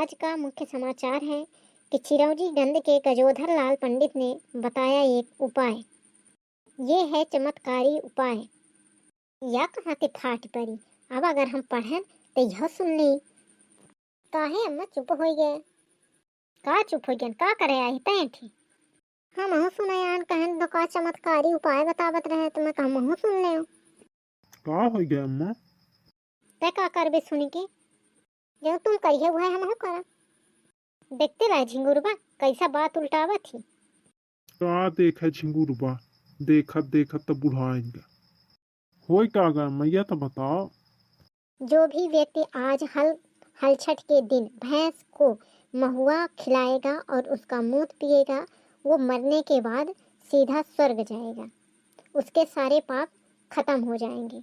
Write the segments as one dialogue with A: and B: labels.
A: आज का मुख्य समाचार है कि चिरौंजी गंध के गजोधर लाल पंडित ने बताया एक उपाय। ये है चमत्कारी उपाय। या कहाँ के फाट पड़ी। अब अगर हम पढ़ें तो यह सुन ली। काहे अम्मा चुप हो गए? का चुप हो गए? का करे आई तैठी? हम हूँ सुना यार कहन तो का चमत्कारी उपाय बतावत रहे तो मैं कहूँ हूँ सुन ले।
B: का हो गया अम्मा?
A: ते का करबे सुनी के? जो तुम कहिए वह हम हूँ करा। देखते रहे झिंगुरबा कैसा बात उल्टावा थी।
B: का देखा झिंगुरबा? देखत देखत तो बुढ़ाएंगे। होय का गा मैया तो बताओ।
A: जो भी व्यक्ति आज हलछठ के दिन भैंस को महुआ खिलाएगा और उसका मूत पिएगा, वो मरने के बाद सीधा स्वर्ग जाएगा। उसके सारे पाप खत्म हो जाएंगे।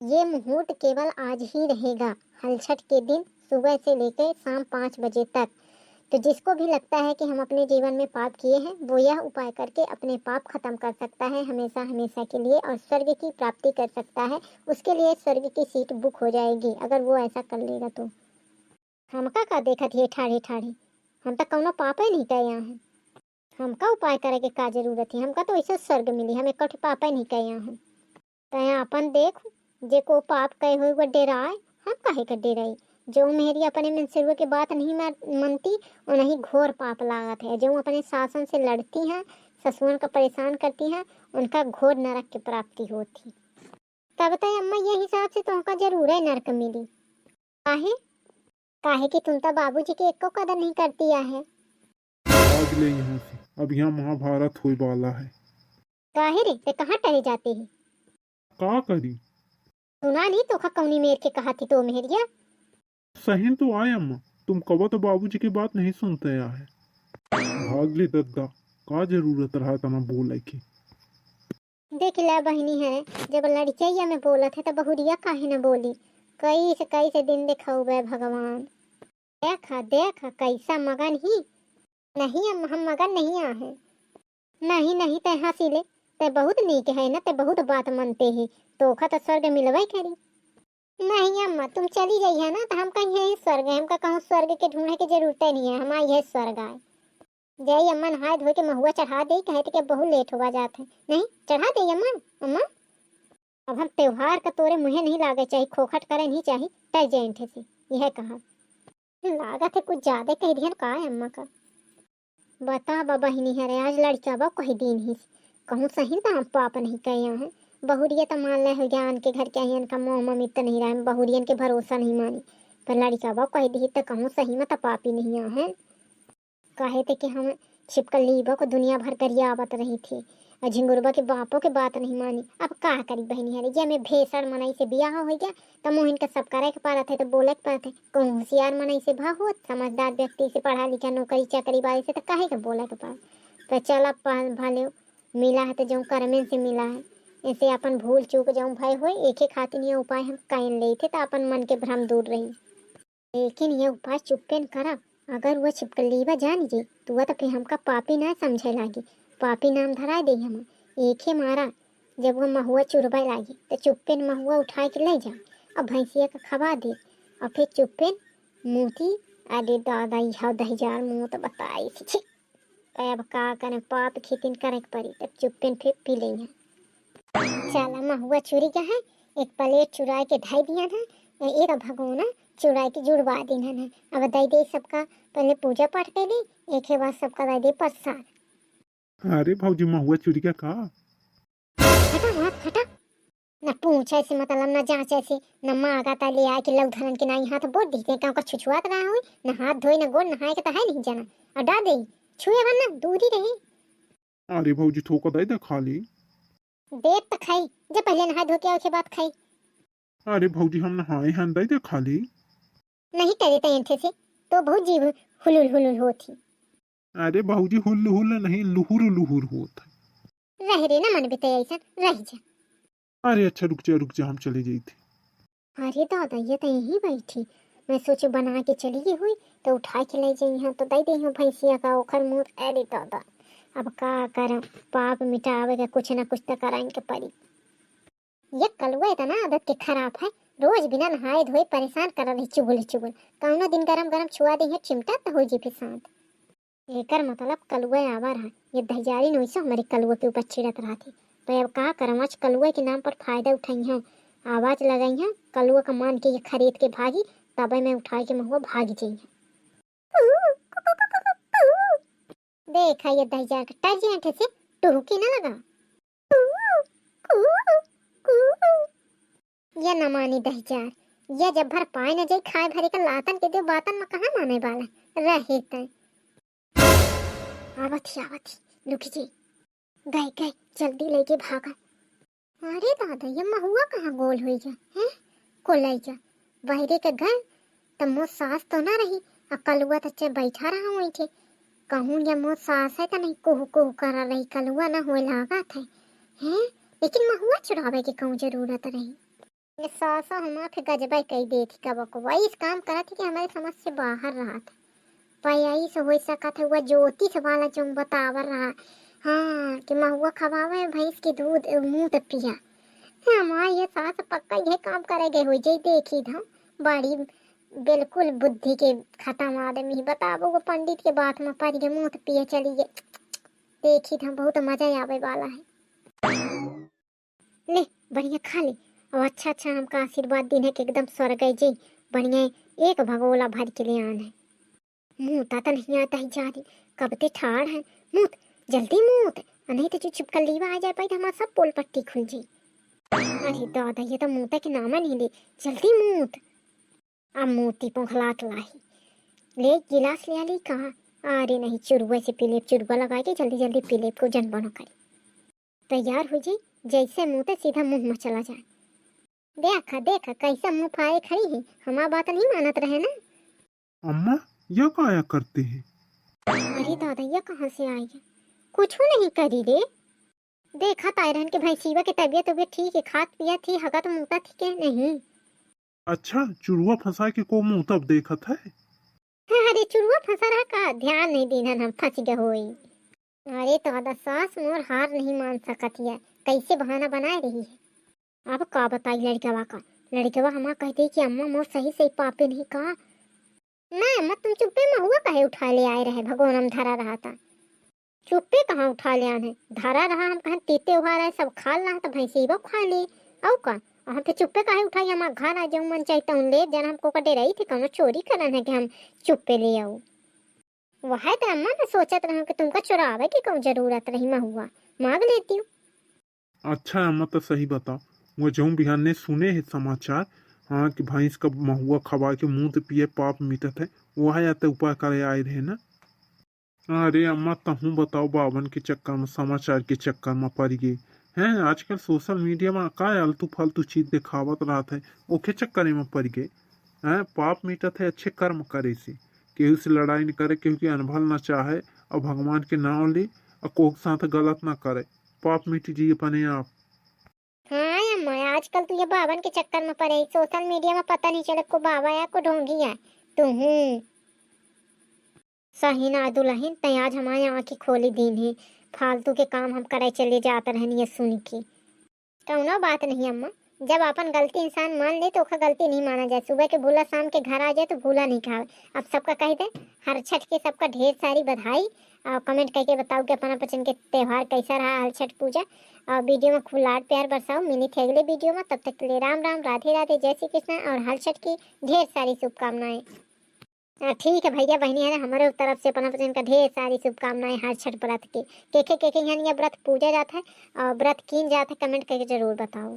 A: ये मुहूर्त केवल आज ही रहेगा, हलछठ के दिन सुबह से लेकर शाम 5 बजे तक। तो जिसको भी लगता है कि हम अपने जीवन में पाप किए हैं, वो यह उपाय करके अपने पाप खत्म कर सकता है हमेशा हमेशा के लिए और स्वर्ग की प्राप्ति कर सकता है। उसके लिए स्वर्ग की सीट बुक हो जाएगी अगर वो ऐसा कर लेगा तो। हमका का देखत है ठाढ़े ठाढ़े? हम तो कौनो पाप ही नहीं किया है। हमका उपाय करे के का जरूरत है? हमका तो ऐसे स्वर्ग मिली, हमें कठ पाप ही नहीं किया है। तय अपन देख, जे को पाप कहे हुए वो डेराए, हम काहे का डेराई? जो मेरी अपने मनसेवा की बात नहीं मनती उन्हें घोर पाप लागत है। जो अपने शासन से लड़ती हैं, ससुरन का परेशान करती हैं, उनका घोर नरक की प्राप्ति होती। तब तय अम्मा ये हिसाब से तुमका जरूर है नरक मिली। काहे? काहे कि तुम तो बाबूजी की एको कदर नहीं करती है।
B: भाग ले यहाँ से, अब यहाँ महाभारत होने वाला है।
A: काहे रे ते कहाँ टहे जाते हैं?
B: का करी?
A: सुना नहीं तो कौनी मेर के कहा थी तो मेहरिया।
B: सही तो आए अम्मा, तुम कबो तो बाबूजी की बात नहीं सुनते है। भाग ले दद्दा, का जरूरत रहा तना बोले की?
A: देख ले बहनी है, जब लड़किया में बोला थे तो बहुरिया काहे न बोली। कई से दिन दिखाऊबे भगवान। देखा देखा कैसा मगन ही। नहीं हम मगन नहीं आहे। नहीं नहीं ते हंसी ले। ते बहुत नीक है ना, ते बहुत बात मनते ही तो तो स्वर्ग मिलवे करी। नहीं अम्मा तुम चली जाइए ना तो हम कहीं है स्वर्ग है। हमका कहूँ स्वर्ग के ढूंढने की जरूरत नहीं है, हमारा यह स्वर्ग आए। जय अम्मा नहाए धोए के महुआ चढ़ा दे, कहे तो बहुत लेट हुआ जाते। नहीं चढ़ा दे अम्मा। अम्मा अब हम त्योहार का तोरे मुहे नहीं लागे चाहिए, खोखट करे नहीं चाहिए तय जैंठे से यह कहा। लागत है कुछ ज्यादा कह दिया का है अम्मा का। बता बाबा ही नहीं है आज लड़का बा कही दिन ही कहूँ सही तो हम पाप नहीं कहे हैं। बहुरिया तो मान ले ज्ञान के घर के इनका मोह ममित तो नहीं रहा, बहुरियन के भरोसा नहीं मानी। पर लड़का बा कही दी तो कहूँ सही में तो पापी नहीं है। कहे थे कि हम छिपकली को दुनिया भर गरिया आवत रही थी और झिंगुरबा के बापों के बात नहीं मानी। अब का करी बहनी हरी, जे में भेसड़ मनई से बियाह हो गया तो मोहिन का सब करे के पारा थे तो बोले के पारा थे। कहूँ होशियार मनई से भा हो, समझदार व्यक्ति से पढ़ा लिखा नौकरी चाकरी वाले से तो काहे के बोले के पारा। तो चल अब भले मिला है तो जो करमे से मिला है। ऐसे अपन भूल चूक जाऊँ भय हो, एक ही खातिर ये उपाय हम कैन ले थे तो अपन मन के भ्रम दूर रही। लेकिन ये उपाय चुप्पेन करा। अगर वह छिपकलीवा जान जी तो वह तो फिर हमका पापी ना समझे लागी, पापी नाम धरा दे हम। एक ही मारा जब वह महुआ चुरबे लागी तो चुप्पेन महुआ उठा के ले जा और भैंसिया का खवा दे और फिर चुप्पेन मोती। अरे दादा यह 10,000 मुँह तो बताई थी। अब का करे, पाप खितिन करे पड़ी तब चुप्पेन फिर पी लेंगे। चला महुआ चुरी का है, एक प्लेट चुरा के ढाई दिया था, एक भगोना चुरा के जुड़वा दिन है। अब दई दे सबका पहले पूजा पाठ कर ली, एक ही बार सबका दई दे प्रसाद।
B: अरे भाजी महुआ चुरी का का?
A: हटा हाथ हटा। न पूछ ऐसे मतलब न जांच ऐसे न मांगा ता ले आके लव धरन के नहीं हाथ बोल दी का का छुछुआत रहा हो। न हाथ धोए न गोड़ नहाए के तो है नहीं जाना। अडा दे छुए वरना दूर ही रहे।
B: अरे भाजी ठोका दे खाली।
A: देख तो खाई जब पहले नहा धो के आओ के बाद खाई।
B: अरे भाजी हम नहाए हैं दे खाली।
A: नहीं करे तो से तो बहुत जीव हुलुल हुलुल होती।
B: अरे भाजी हुल हुल नहीं लुहुर लुहुर होता।
A: रह रे ना मन भी ऐसा रह जा।
B: अरे अच्छा रुक जा हम चले गई थी।
A: अरे दादा ये तो यहीं बैठी, मैं सोचे बना के चली गई हुई तो उठा के ले जाई हूँ तो दे दी हूँ भैंसिया का ओखर मुँह। अरे दादा अब का करम, पाप मिटावे का कुछ ना कुछ तो कराएंगे पड़ी। ये कलुआ इतना आदत के खराब है, रोज बिना नहाए धोए परेशान कर रही चुगल चुगल। कौनो दिन गरम गरम छुआ दी है चिमटा तो हो जी फिर शांत। एकर मतलब कलुआ आवा रहा। ये दहजारी नोइसो हमारे कलुआ के ऊपर छिड़क रहा थी। तो अब का करम, आज कलुआ के नाम पर फायदा उठाई है, आवाज लगाई है, कलुआ का मान के ये खरीद के भागी, तब मैं उठा के महुआ भाग जाई है। देखा ये दहजार का टर जेंठे से टुहुकी ना लगा। ये न मानी दहजार, ये जब भर पाए न जाई खाए भरे का लातन के दे बातन में कहाँ माने वाला रहे तय। आवत लुकी जी गए गए जल्दी लेके भागा। अरे दादा ये महुआ कहाँ गोल हुई जा है को ले जा बहरे के घर तब मोर सास तो ना रही। कलुआ तो बैठा रहा हुई थे, कहूँ ये मोर सास है तो नहीं कुहू कुहू करा रही, कलुआ ना हो लगा थे हैं। लेकिन महुआ चुरावे की कहूँ जरूरत रही। ये सासा हमारे फिर गजबा कही दे थी कब को वही इस काम करा थी कि हमारे समझ से बाहर रहा था। पयाई से हो सका था वह ज्योतिष वाला जो बतावर रहा। हाँ कि महुआ खवावे भैंस की दूध मुँह तक पिया। हमारे ये सास पक्का यह काम करेगे हो जाए देखी था। बड़ी बिल्कुल बुद्धि के खत्म आदमी बताबो वो पंडित के बात में पड़ गए मुँह पिए चली गए। देखी था बहुत मजा आवे वाला है। ले बढ़िया खा ले और अच्छा अच्छा हमका आशीर्वाद देने के एकदम स्वर्ग जी बढ़िया एक भगोला भर के ले आना है। मुँह ताता नहीं आता ही जा रही कब ते ठाड़ है मुँह जल्दी मुँह नहीं तो जो चिपकल लीवा आ जाए पाई तो हमारा सब पोल पट्टी खुल जाए। अरे दादा ये तो मुँह के नाम नहीं ले जल्दी मुँह। अब मोती पोखलात लाई ले गिलास ले ली कहा। अरे नहीं चुरुआ से पिलेप चुरुआ लगा के जल्दी जल्दी पिलेप को जन बनो करे तैयार हो जाए जैसे मुँह सीधा मुँह में चला जाए। देखा देखा कैसा मुँह फाए खड़ी है, हमारा बात नहीं मानत रहे ना।
B: अम्मा यह काया करते हैं?
A: अरे दादा ये कहाँ से आई है, कुछ नहीं करी रे। देखा तायरन के भाई शिवा की तबीयत ठीक है, खात पिया थी हगा तो मुँह ठीक है नहीं।
B: अच्छा चुरुआ फंसा के को मुँह तब देखत है।
A: अरे चुरुआ फंसा रहा का ध्यान नहीं देना हम फंस गए होई। अरे दादा सास मोर हार नहीं मान सकती है, कैसे बहाना बनाए रही है। अब का बताई लड़कवा का, लड़कवा हमारा कहते कि अम्मा मोर सही सही पापे नहीं कहा। नहीं अम्मा तुम चुप्पे महुआ कहे उठा ले आए रहे, भगवान हम धरा रहा था। चुप्पे कहाँ उठा ले आने धरा रहा, हम कहा तीते उहा रहे सब खा रहा तो भैंसी वो खा ले औ का हम पे चुप्पे काहे उठाई। हमारा घर आ जाऊँ मन चाहता हूँ ले जन हमको कटे रही थी कौन चोरी करन है कि हम चुप्पे ले आऊँ। वह तो अम्मा मैं सोचत रहा कि तुमका चुरावे की कौन जरूरत रही, महुआ मांग लेती हूँ।
B: अच्छा अम्मा तो सही बताओ, वो जो बिहान ने सुने है समाचार हाँ कि भैंस का महुआ खवा के मुँह तो पिए पाप मिटत है, वह या तो उपाय करे आए रहे ना। अरे अम्मा तहूँ बताओ बावन के चक्कर में समाचार के चक्कर में पड़ गई हैं। आजकल सोशल मीडिया में का आलतू फालतू चीज दिखावत रहा है, ओके चक्कर में पड़ गए हैं। पाप मिटत है अच्छे कर्म करे से, केहू से लड़ाई न करे, केहू के अनभल न चाहे और भगवान के नाम ले और कोक साथ गलत ना करे, पाप मिट जी अपने आप।
A: हाँ अम्मा आजकल तो ये बावन के चक्कर में पड़े, सोशल मीडिया में पता नहीं चले को बाबा या को ढोंगी है तुम। सही ना दुल्हन तय आज हमारे आँखें खोली दिन है, फालतू के काम हम करे चले जाते रहनी है सुन के। कौनो बात नहीं अम्मा, जब अपन गलती इंसान मान ले तो ओका गलती नहीं माना जाए। सुबह के भूला शाम के घर आ जाए तो भूला नहीं खावे। अब सबका कह दे हर छठ के सबका ढेर सारी बधाई और कमेंट करके बताओ कि अपना पसंद के त्यौहार कैसा रहा हर छठ पूजा। और वीडियो में खूब लाड प्यार बरसाओ। मिली थे अगले वीडियो में, तब तक के लिए राम राम राधे राधे जय श्री कृष्ण और हर छठ की ढेर सारी शुभकामनाएं। ठीक है भैया बहनी है हमारे तरफ से अपना पसंद का ढेर सारी शुभकामनाएं हर छठ व्रत की। के यहाँ व्रत पूजा जाता है और व्रत कीन जाता है, कमेंट करके जरूर बताओ।